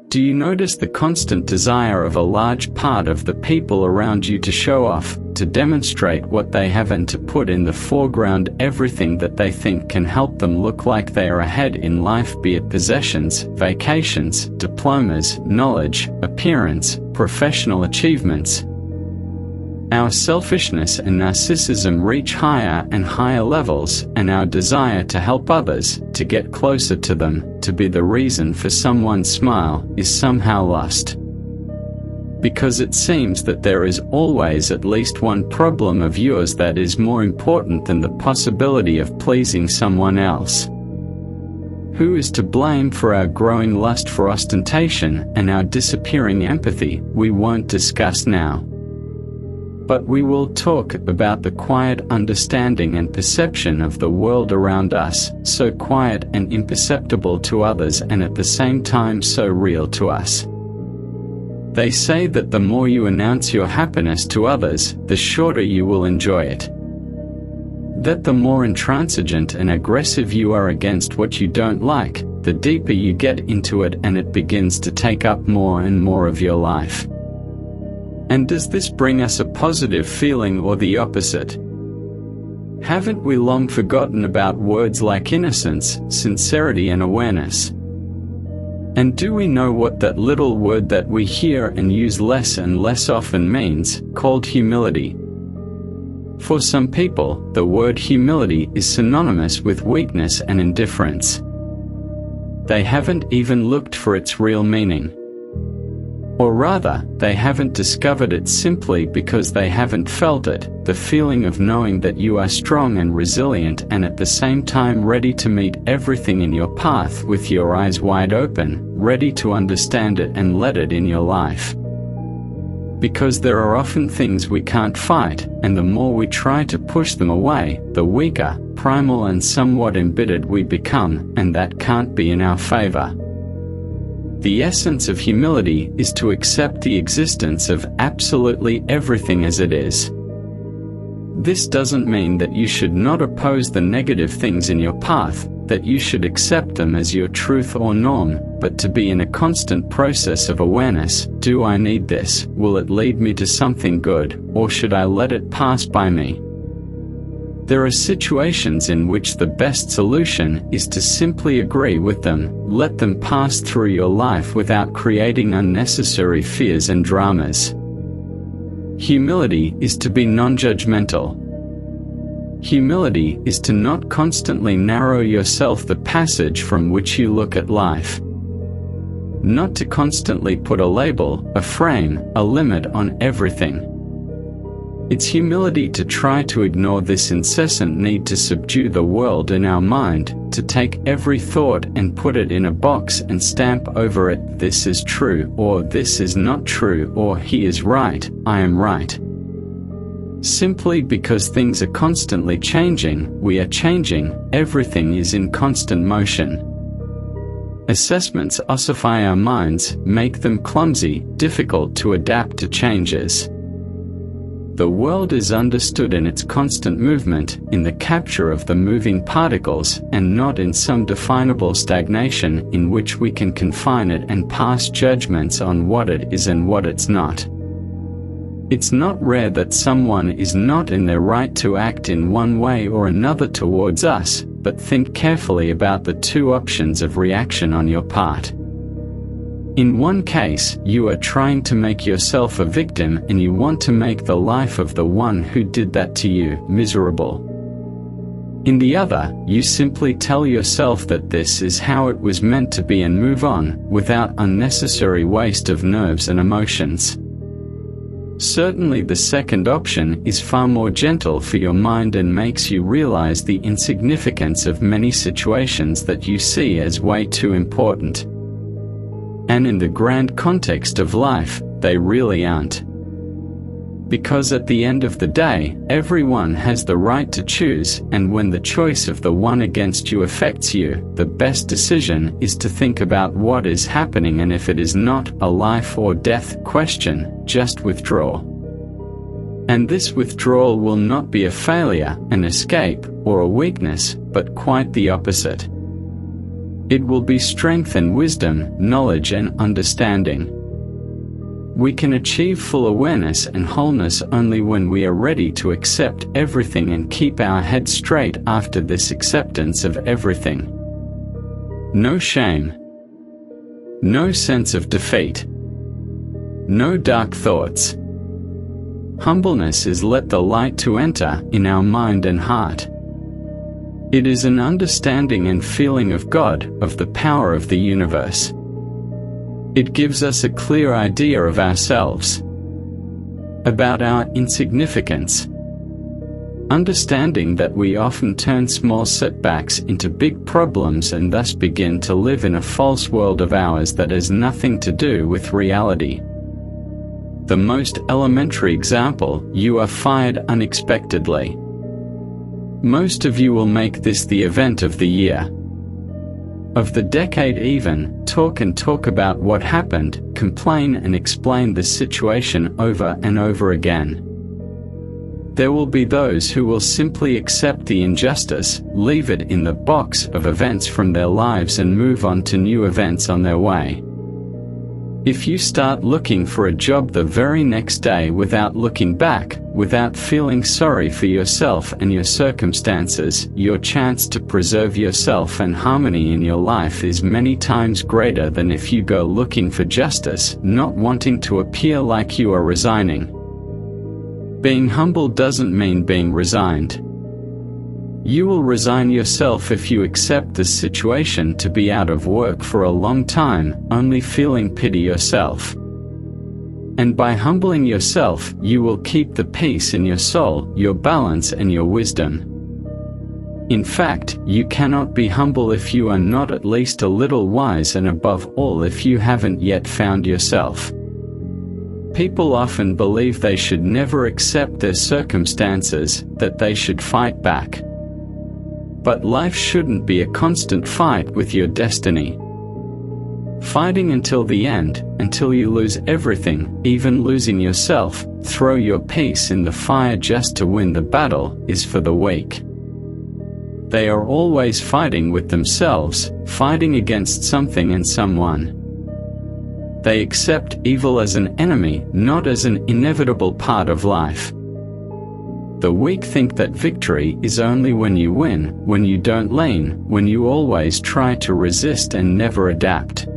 Do you notice the constant desire of a large part of the people around you to show off, to demonstrate what they have and to put in the foreground everything that they think can help them look like they are ahead in life, be it possessions, vacations, diplomas, knowledge, appearance, professional achievements? Our selfishness and narcissism reach higher and higher levels, and our desire to help others, to get closer to them, to be the reason for someone's smile, is somehow lost. Because it seems that there is always at least one problem of yours that is more important than the possibility of pleasing someone else. Who is to blame for our growing lust for ostentation and our disappearing empathy, we won't discuss now. But we will talk about the quiet understanding and perception of the world around us, so quiet and imperceptible to others and at the same time so real to us. They say that the more you announce your happiness to others, the shorter you will enjoy it. That the more intransigent and aggressive you are against what you don't like, the deeper you get into it and it begins to take up more and more of your life. And does this bring us a positive feeling or the opposite? Haven't we long forgotten about words like innocence, sincerity and awareness? And do we know what that little word that we hear and use less and less often means, called humility? For some people, the word humility is synonymous with weakness and indifference. They haven't even looked for its real meaning. Or rather, they haven't discovered it simply because they haven't felt it, the feeling of knowing that you are strong and resilient and at the same time ready to meet everything in your path with your eyes wide open, ready to understand it and let it in your life. Because there are often things we can't fight, and the more we try to push them away, the weaker, primal and somewhat embittered we become, and that can't be in our favor. The essence of humility is to accept the existence of absolutely everything as it is. This doesn't mean that you should not oppose the negative things in your path, that you should accept them as your truth or norm, but to be in a constant process of awareness. Do I need this? Will it lead me to something good, or should I let it pass by me? There are situations in which the best solution is to simply agree with them, let them pass through your life without creating unnecessary fears and dramas. Humility is to be non-judgmental. Humility is to not constantly narrow yourself the passage from which you look at life. Not to constantly put a label, a frame, a limit on everything. It's humility to try to ignore this incessant need to subdue the world in our mind, to take every thought and put it in a box and stamp over it, this is true, or this is not true, or he is right, I am right. Simply because things are constantly changing, we are changing, everything is in constant motion. Assessments ossify our minds, make them clumsy, difficult to adapt to changes. The world is understood in its constant movement, in the capture of the moving particles, and not in some definable stagnation in which we can confine it and pass judgments on what it is and what it's not. It's not rare that someone is not in their right to act in one way or another towards us, but think carefully about the two options of reaction on your part. In one case, you are trying to make yourself a victim and you want to make the life of the one who did that to you miserable. In the other, you simply tell yourself that this is how it was meant to be and move on, without unnecessary waste of nerves and emotions. Certainly the second option is far more gentle for your mind and makes you realize the insignificance of many situations that you see as way too important. And in the grand context of life, they really aren't. Because at the end of the day, everyone has the right to choose, and when the choice of the one against you affects you, the best decision is to think about what is happening, and if it is not a life or death question, just withdraw. And this withdrawal will not be a failure, an escape, or a weakness, but quite the opposite. It will be strength and wisdom, knowledge and understanding. We can achieve full awareness and wholeness only when we are ready to accept everything and keep our head straight after this acceptance of everything. No shame. No sense of defeat. No dark thoughts. Humbleness is let the light to enter in our mind and heart. It is an understanding and feeling of God, of the power of the universe. It gives us a clear idea of ourselves, about our insignificance. Understanding that we often turn small setbacks into big problems and thus begin to live in a false world of ours that has nothing to do with reality. The most elementary example: you are fired unexpectedly. Most of you will make this the event of the year, of the decade even, talk and talk about what happened, complain and explain the situation over and over again. There will be those who will simply accept the injustice, leave it in the box of events from their lives and move on to new events on their way. If you start looking for a job the very next day without looking back, without feeling sorry for yourself and your circumstances, your chance to preserve yourself and harmony in your life is many times greater than if you go looking for justice, not wanting to appear like you are resigning. Being humble doesn't mean being resigned. You will resign yourself if you accept the situation to be out of work for a long time, only feeling pity yourself. And by humbling yourself, you will keep the peace in your soul, your balance and your wisdom. In fact, you cannot be humble if you are not at least a little wise, and above all if you haven't yet found yourself. People often believe they should never accept their circumstances, that they should fight back. But life shouldn't be a constant fight with your destiny. Fighting until the end, until you lose everything, even losing yourself, throw your peace in the fire just to win the battle, is for the weak. They are always fighting with themselves, fighting against something and someone. They accept evil as an enemy, not as an inevitable part of life. The weak think that victory is only when you win, when you don't lean, when you always try to resist and never adapt.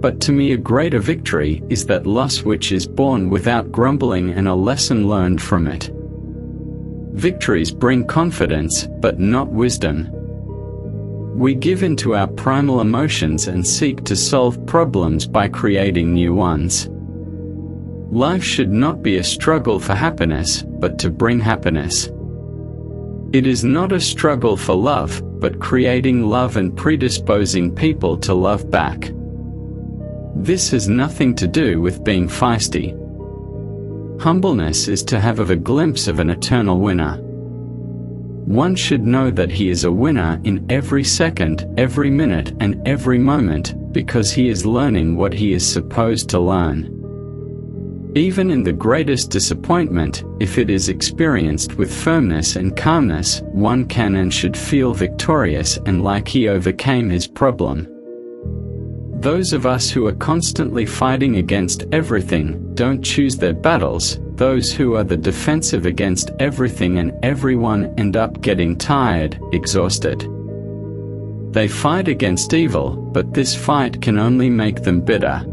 But to me a greater victory is that loss which is born without grumbling and a lesson learned from it. Victories bring confidence, but not wisdom. We give in to our primal emotions and seek to solve problems by creating new ones. Life should not be a struggle for happiness, but to bring happiness. It is not a struggle for love, but creating love and predisposing people to love back. This has nothing to do with being feisty. Humbleness is to have a glimpse of an eternal winner. One should know that he is a winner in every second, every minute and every moment, because he is learning what he is supposed to learn. Even in the greatest disappointment, if it is experienced with firmness and calmness, one can and should feel victorious and like he overcame his problem. Those of us who are constantly fighting against everything don't choose their battles. Those who are the defensive against everything and everyone end up getting tired, exhausted. They fight against evil, but this fight can only make them bitter.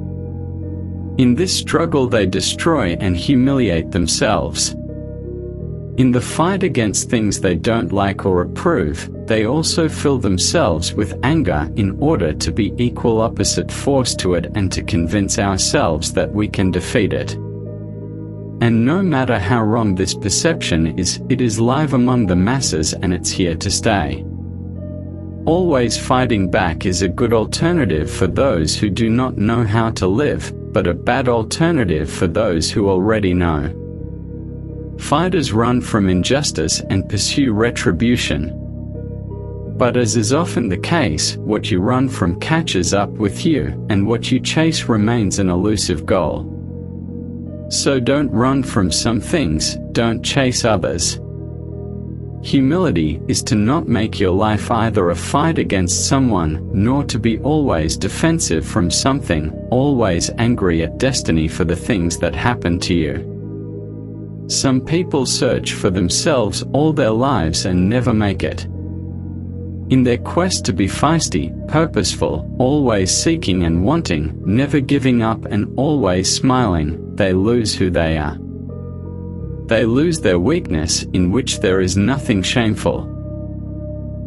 In this struggle they destroy and humiliate themselves. In the fight against things they don't like or approve, they also fill themselves with anger in order to be equal opposite force to it and to convince ourselves that we can defeat it. And no matter how wrong this perception is, it is live among the masses and it's here to stay. Always fighting back is a good alternative for those who do not know how to live, but a bad alternative for those who already know. Fighters run from injustice and pursue retribution. But as is often the case, what you run from catches up with you, and what you chase remains an elusive goal. So don't run from some things, don't chase others. Humility is to not make your life either a fight against someone, nor to be always defensive from something, always angry at destiny for the things that happen to you. Some people search for themselves all their lives and never make it. In their quest to be feisty, purposeful, always seeking and wanting, never giving up and always smiling, they lose who they are. They lose their weakness, in which there is nothing shameful.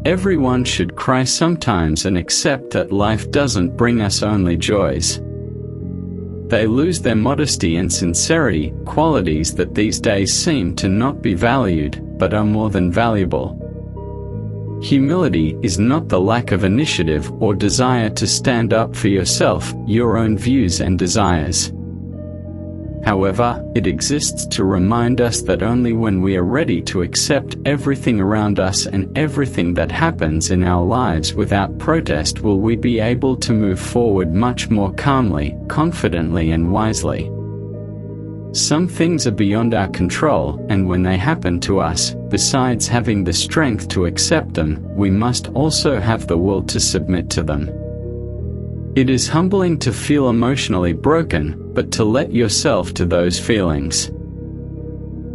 Everyone should cry sometimes and accept that life doesn't bring us only joys. They lose their modesty and sincerity, qualities that these days seem to not be valued, but are more than valuable. Humility is not the lack of initiative or desire to stand up for yourself, your own views and desires. However, it exists to remind us that only when we are ready to accept everything around us and everything that happens in our lives without protest will we be able to move forward much more calmly, confidently and wisely. Some things are beyond our control, and when they happen to us, besides having the strength to accept them, we must also have the will to submit to them. It is humbling to feel emotionally broken, but to let yourself to those feelings,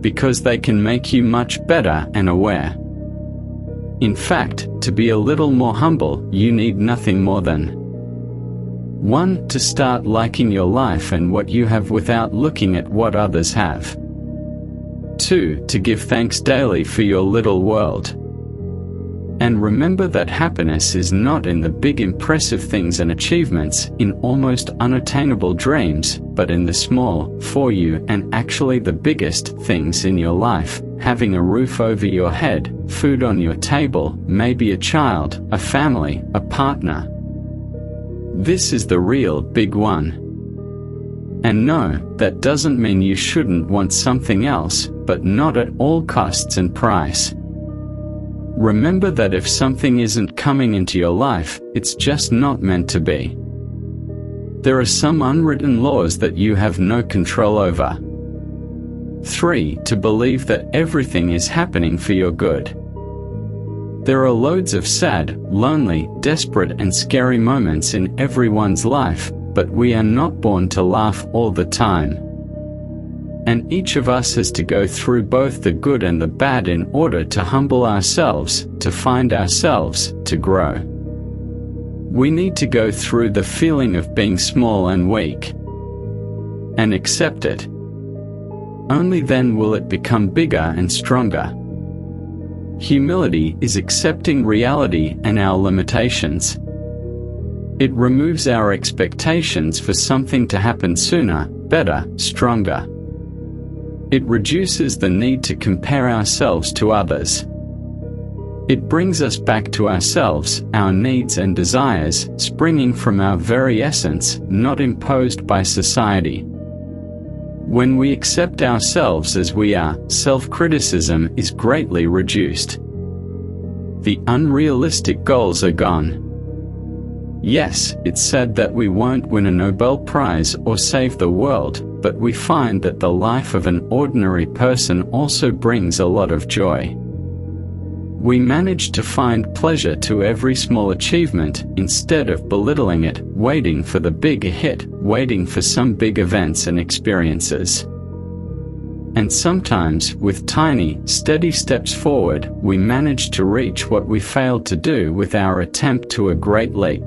because they can make you much better and aware. In fact, to be a little more humble, you need nothing more than 1. To start liking your life and what you have without looking at what others have. 2. To give thanks daily for your little world. And remember that happiness is not in the big impressive things and achievements, in almost unattainable dreams, but in the small, for you and actually the biggest things in your life, having a roof over your head, food on your table, maybe a child, a family, a partner. This is the real big one. And no, that doesn't mean you shouldn't want something else, but not at all costs and price. Remember that if something isn't coming into your life, it's just not meant to be. There are some unwritten laws that you have no control over. 3. To believe that everything is happening for your good. There are loads of sad, lonely, desperate and scary moments in everyone's life, but we are not born to laugh all the time. And each of us has to go through both the good and the bad in order to humble ourselves, to find ourselves, to grow. We need to go through the feeling of being small and weak, and accept it. Only then will it become bigger and stronger. Humility is accepting reality and our limitations. It removes our expectations for something to happen sooner, better, stronger. It reduces the need to compare ourselves to others. It brings us back to ourselves, our needs and desires, springing from our very essence, not imposed by society. When we accept ourselves as we are, self-criticism is greatly reduced. The unrealistic goals are gone. Yes, it's said that we won't win a Nobel Prize or save the world, but we find that the life of an ordinary person also brings a lot of joy. We manage to find pleasure to every small achievement, instead of belittling it, waiting for the big hit, waiting for some big events and experiences. And sometimes, with tiny, steady steps forward, we manage to reach what we failed to do with our attempt to a great leap.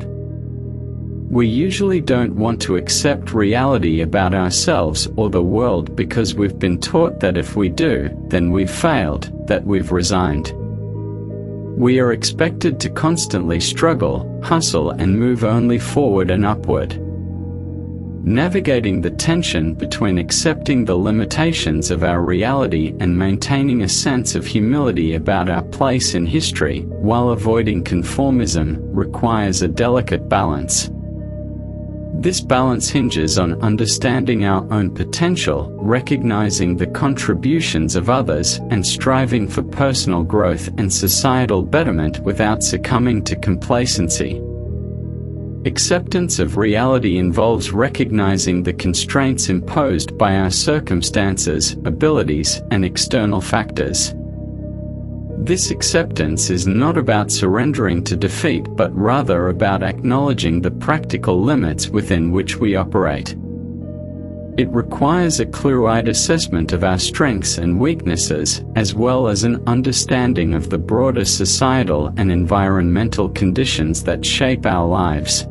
We usually don't want to accept reality about ourselves or the world because we've been taught that if we do, then we've failed, that we've resigned. We are expected to constantly struggle, hustle and move only forward and upward. Navigating the tension between accepting the limitations of our reality and maintaining a sense of humility about our place in history, while avoiding conformism, requires a delicate balance. This balance hinges on understanding our own potential, recognizing the contributions of others, and striving for personal growth and societal betterment without succumbing to complacency. Acceptance of reality involves recognizing the constraints imposed by our circumstances, abilities, and external factors. This acceptance is not about surrendering to defeat, but rather about acknowledging the practical limits within which we operate. It requires a clear-eyed assessment of our strengths and weaknesses, as well as an understanding of the broader societal and environmental conditions that shape our lives.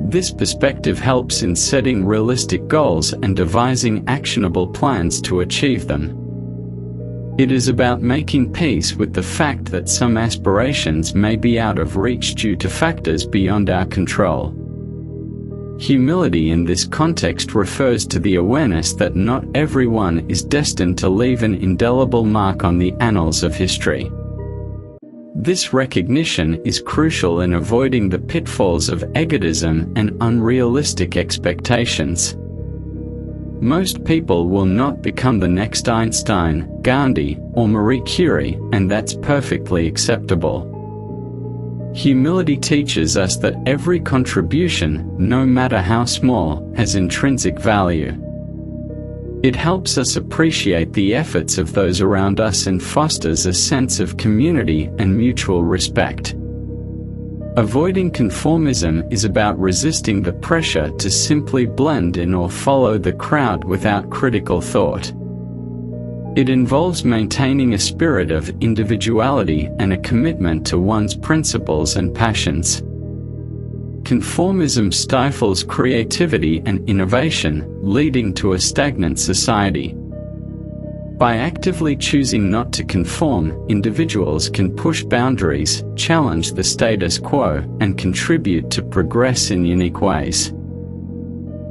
This perspective helps in setting realistic goals and devising actionable plans to achieve them. It is about making peace with the fact that some aspirations may be out of reach due to factors beyond our control. Humility in this context refers to the awareness that not everyone is destined to leave an indelible mark on the annals of history. This recognition is crucial in avoiding the pitfalls of egotism and unrealistic expectations. Most people will not become the next Einstein, Gandhi, or Marie Curie, and that's perfectly acceptable. Humility teaches us that every contribution, no matter how small, has intrinsic value. It helps us appreciate the efforts of those around us and fosters a sense of community and mutual respect. Avoiding conformism is about resisting the pressure to simply blend in or follow the crowd without critical thought. It involves maintaining a spirit of individuality and a commitment to one's principles and passions. Conformism stifles creativity and innovation, leading to a stagnant society. By actively choosing not to conform, individuals can push boundaries, challenge the status quo, and contribute to progress in unique ways.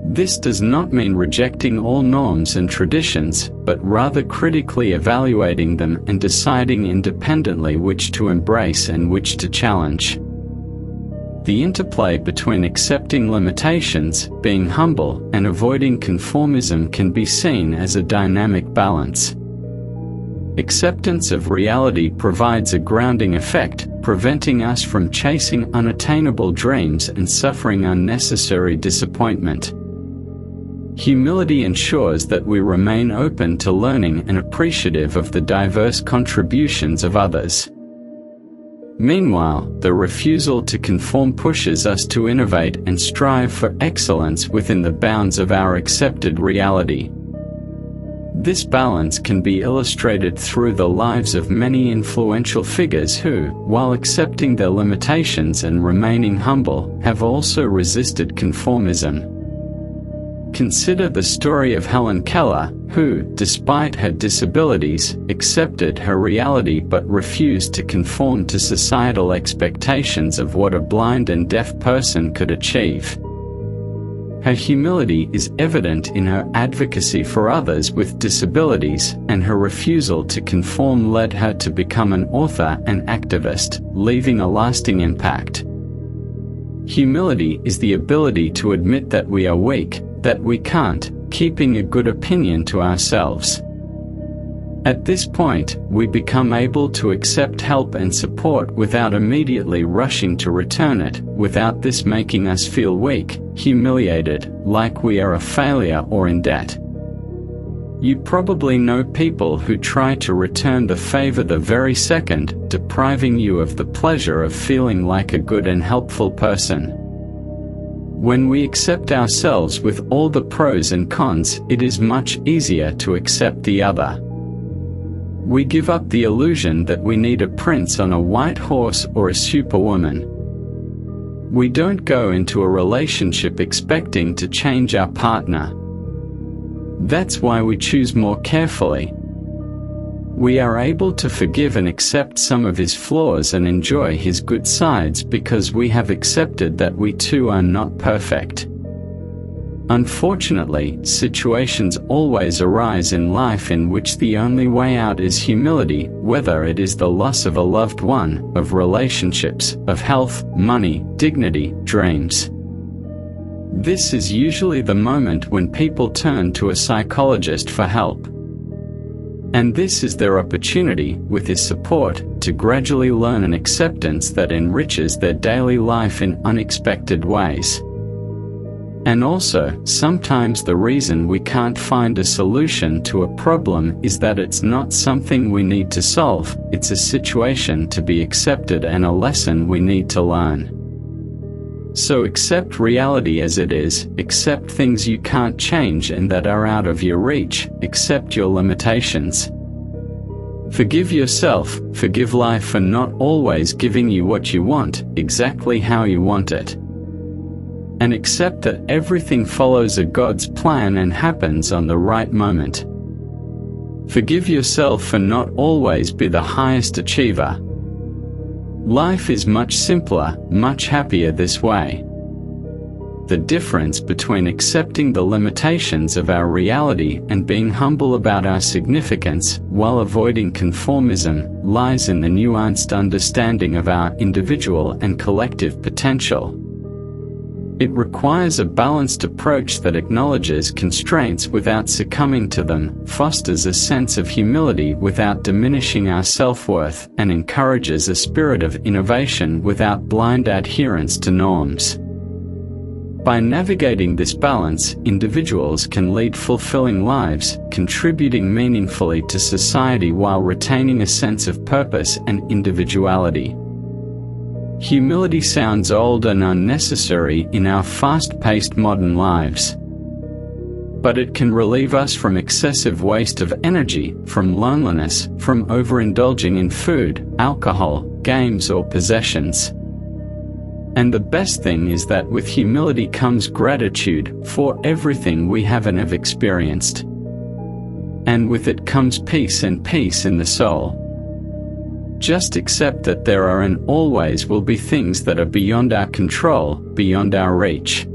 This does not mean rejecting all norms and traditions, but rather critically evaluating them and deciding independently which to embrace and which to challenge. The interplay between accepting limitations, being humble, and avoiding conformism can be seen as a dynamic balance. Acceptance of reality provides a grounding effect, preventing us from chasing unattainable dreams and suffering unnecessary disappointment. Humility ensures that we remain open to learning and appreciative of the diverse contributions of others. Meanwhile, the refusal to conform pushes us to innovate and strive for excellence within the bounds of our accepted reality. This balance can be illustrated through the lives of many influential figures who, while accepting their limitations and remaining humble, have also resisted conformism. Consider the story of Helen Keller, who, despite her disabilities, accepted her reality but refused to conform to societal expectations of what a blind and deaf person could achieve. Her humility is evident in her advocacy for others with disabilities, and her refusal to conform led her to become an author and activist, leaving a lasting impact. Humility is the ability to admit that we are weak, that we can't, keeping a good opinion to ourselves. At this point, we become able to accept help and support without immediately rushing to return it, without this making us feel weak, humiliated, like we are a failure or in debt. You probably know people who try to return the favor the very second, depriving you of the pleasure of feeling like a good and helpful person. When we accept ourselves with all the pros and cons, it is much easier to accept the other. We give up the illusion that we need a prince on a white horse or a superwoman. We don't go into a relationship expecting to change our partner. That's why we choose more carefully. We are able to forgive and accept some of his flaws and enjoy his good sides because we have accepted that we too are not perfect. Unfortunately, situations always arise in life in which the only way out is humility, whether it is the loss of a loved one, of relationships, of health, money, dignity, dreams. This is usually the moment when people turn to a psychologist for help. And this is their opportunity, with his support, to gradually learn an acceptance that enriches their daily life in unexpected ways. And also, sometimes the reason we can't find a solution to a problem is that it's not something we need to solve, it's a situation to be accepted and a lesson we need to learn. So accept reality as it is, accept things you can't change and that are out of your reach, accept your limitations. Forgive yourself, forgive life for not always giving you what you want, exactly how you want it. And accept that everything follows a God's plan and happens on the right moment. Forgive yourself for not always be the highest achiever. Life is much simpler, much happier this way. The difference between accepting the limitations of our reality and being humble about our significance, while avoiding conformism, lies in the nuanced understanding of our individual and collective potential. It requires a balanced approach that acknowledges constraints without succumbing to them, fosters a sense of humility without diminishing our self-worth, and encourages a spirit of innovation without blind adherence to norms. By navigating this balance, individuals can lead fulfilling lives, contributing meaningfully to society while retaining a sense of purpose and individuality. Humility sounds old and unnecessary in our fast-paced modern lives. But it can relieve us from excessive waste of energy, from loneliness, from overindulging in food, alcohol, games or possessions. And the best thing is that with humility comes gratitude for everything we have and have experienced. And with it comes peace and peace in the soul. Just accept that there are and always will be things that are beyond our control, beyond our reach.